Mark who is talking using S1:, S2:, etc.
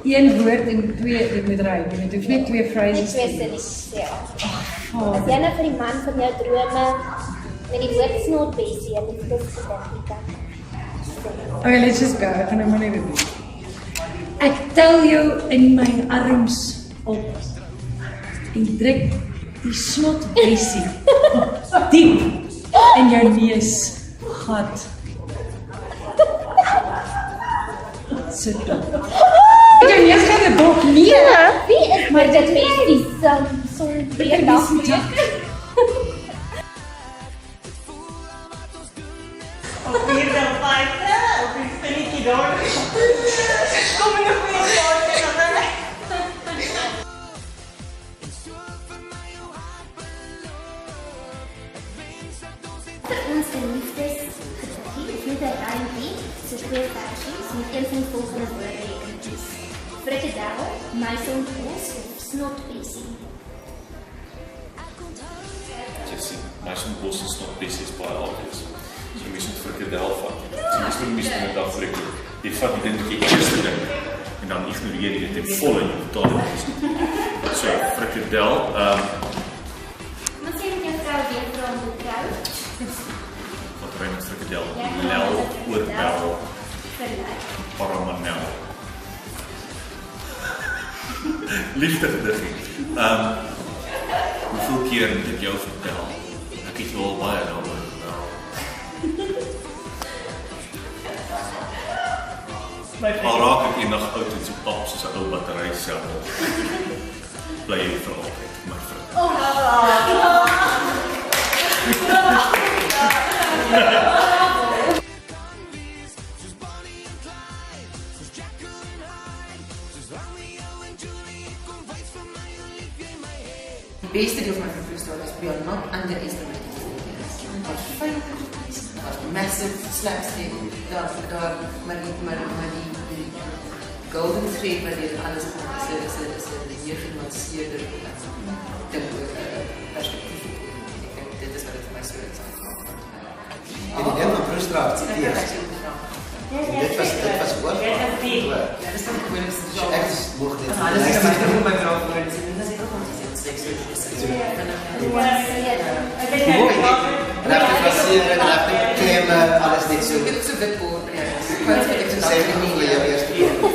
S1: Een woord en twee, dit moet ry. Dit hoef net twee
S2: Net
S1: phrases
S2: twee
S1: te wees.
S2: sinnies, ja.
S1: Oh,
S2: As jy nou vir die man van jou drome met die woord snotbesie, het ek dit gedink.
S1: Okay, let's just go. Ek gaan nou maar net doen. Ek tel jou in my arms op en druk die snotbesie diep in jou neusgat. Sit dan. Jou neusgat is dop. Nee.
S2: Wie is maar dit mens die son breek af?
S3: Op hier dan 5, op die spinnetjie daar. Kom in 'n goeie plaas en dan.
S2: Ons liefdes is niet een R&B, soos twee versies, met een van die volgende woordrekeningetjies. Frikadel, muisonkoos of snotbesie.
S4: Jessie, muisonkoos en snotbesie is baie obvious. So mens moet frikadel vat. So mens moet mens met 'n dag frikadel. Jy vat die ding wat jy eerste ding en dan ignoreer jy dit en vol in jou totale is. So frikadel,
S2: Wat sê met jou vrou weer vir om te trou?
S4: wat ry met frikadel? Lel, oorbel,
S2: Verlijk.
S4: paramanel. Liefde gediggie. Hoeveel keer moet ek jou vertel? Ek het jou al baie daaroor vertel. Al raak ek eendag oud en so pap soos 'n ou batterysel. Bly jy vir altyd, my vrou.
S5: Die beste deel van my vervloeistorie is we are not underestimating the audience. Daar's fyn goedjies, daar's massive slapstick, daar maar die golden thread wat dit alles is 'n genuanceerde ding oor perspektief. Ek dink dit is wat dit vir my so interessant maak.
S6: En die ding van frustrasie eers. Dit was hoor.
S5: Ja, dis dan gewoon is die
S6: Ek moeg dit.
S5: alles is maar hoe my vrou voor dit is net ook ons is seks.
S6: Klemme, alles net so.
S5: Dit is so wit word. Ja.
S6: Ek sê nie jou eerste keer.